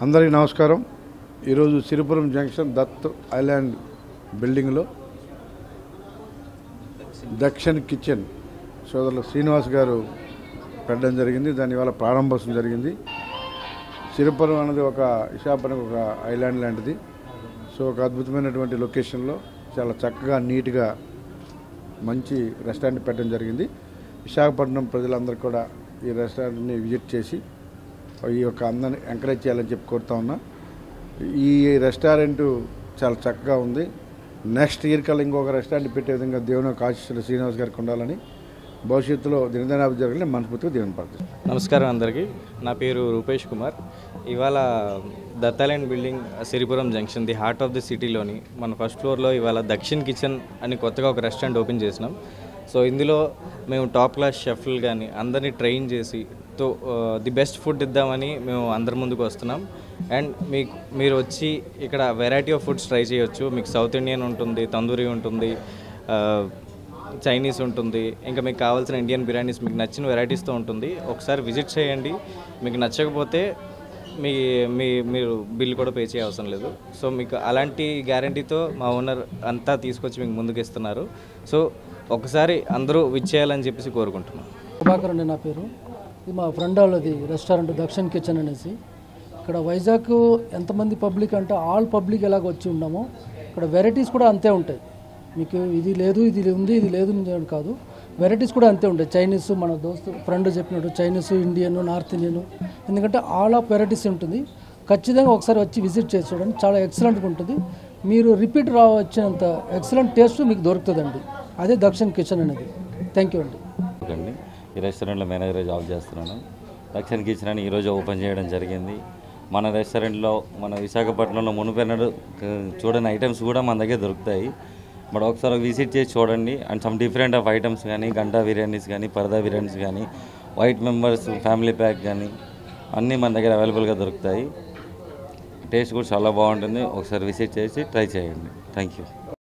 అందరికీ నమస్కారం. ఈరోజు సిరిపురం జంక్షన్ దత్ ఐలాండ్ బిల్డింగ్లో దక్షిణ్ కిచెన్ సోదరులు శ్రీనివాస్ గారు పెట్టడం జరిగింది. దాని వల్ల ప్రారంభోత్సవం జరిగింది. సిరిపురం అనేది ఒక విశాఖపట్నం ఒక ఐలాండ్ లాంటిది. సో ఒక అద్భుతమైనటువంటి లొకేషన్లో చాలా చక్కగా నీట్గా మంచి రెస్టారెంట్ పెట్టడం జరిగింది. విశాఖపట్నం ప్రజలందరూ కూడా ఈ రెస్టారెంట్ని విజిట్ చేసి ఈ యొక్క అందరిని ఎంకరేజ్ చేయాలని చెప్పి కోరుతా ఉన్నా. ఈ రెస్టారెంట్ చాలా చక్కగా ఉంది. నెక్స్ట్ ఇయర్ కల్లా ఇంకొక రెస్టారెంట్ పెట్టే విధంగా దేవుని యొక్క ఆశీస్సులు శ్రీనివాస్ గారికి ఉండాలని, భవిష్యత్తులో దినదినాభివృద్ధి జరగాలని మనస్ఫూర్తిగా దేవుని ప్రార్థిస్తున్నాను. నమస్కారం అందరికీ. నా పేరు రూపేష్ కుమార్. ఇవాళ Dutt island building Siripuram junction the heart of the సిటీలోని మన ఫస్ట్ ఫ్లోర్లో ఇవాళ దక్షిణ్ కిచెన్ అని కొత్తగా ఒక రెస్టారెంట్ ఓపెన్ చేసినాం. సో ఇందులో మేము టాప్ క్లాస్ షెఫ్లు కానీ అందరినీ ట్రైన్ చేసి ది బెస్ట్ ఫుడ్ ఇద్దామని మేము అందరి ముందుకు వస్తున్నాం. అండ్ మీరు వచ్చి ఇక్కడ వెరైటీ ఆఫ్ ఫుడ్స్ ట్రై చేయొచ్చు. మీకు సౌత్ ఇండియన్ ఉంటుంది, తందూరి ఉంటుంది, చైనీస్ ఉంటుంది, ఇంకా మీకు కావాల్సిన ఇండియన్ బిర్యానీస్ మీకు నచ్చిన వెరైటీస్తో ఉంటుంది. ఒకసారి విజిట్ చేయండి. మీకు నచ్చకపోతే మీరు బిల్ కూడా పే చేయ అవసరం లేదు. సో మీకు అలాంటి గ్యారంటీతో మా ఓనర్ అంతా తీసుకొచ్చి మీకు ముందుకు ఇస్తున్నారు. సో ఒకసారి అందరూ విచ్చేయాలని చెప్పేసి కోరుకుంటున్నాను. ప్రభాకర్ అండి నా పేరు. ఇది మా ఫ్రెండ్ వాళ్ళది రెస్టారెంట్ దక్షిణ్ కిచెన్ అనేసి. ఇక్కడ వైజాగ్ ఎంతమంది పబ్లిక్ అంటే ఆల్ పబ్లిక్ ఎలాగ వచ్చి ఉన్నామో ఇక్కడ వెరైటీస్ కూడా అంతే ఉంటాయి. మీకు ఇది లేదు ఇది ఉంది ఇది లేదు కాదు, వెరైటీస్ కూడా అంతే ఉంటాయి. చైనీస్ మన దోస్తు ఫ్రెండ్ చెప్పినట్టు చైనీస్, ఇండియన్, నార్త్ ఇండియన్, ఎందుకంటే ఆల్ ఆఫ్ వెరైటీస్ ఉంటుంది. ఖచ్చితంగా ఒకసారి వచ్చి విజిట్ చేసి చూడండి, చాలా ఎక్సలెంట్గా ఉంటుంది. మీరు రిపీట్ వచ్చినంత ఎక్సలెంట్ టేస్ట్ మీకు దొరుకుతుందండి. అదే దక్షిణ్ కిచెన్ అనేది. థ్యాంక్ యూ అండి. ఈ రెస్టారెంట్లో మేనేజర్గా జాబ్ చేస్తున్నాను. దక్షిణ్ కిచెన్ అని ఈరోజు ఓపెన్ చేయడం జరిగింది. మన రెస్టారెంట్లో మన విశాఖపట్నంలో మునుపెన్నడు చూడని ఐటమ్స్ కూడా మన దగ్గర దొరుకుతాయి. బట్ ఒకసారి విజిట్ చేసి చూడండి. And some different of items కానీ గంటా బిర్యానీస్ కానీ పరదా బిర్యానీస్ కానీ వైట్ మెంబర్స్ ఫ్యామిలీ ప్యాక్ కానీ అన్నీ మన దగ్గర అవైలబుల్గా దొరుకుతాయి. టేస్ట్ కూడా చాలా బాగుంటుంది. ఒకసారి విజిట్ చేసి ట్రై చేయండి. Thank you.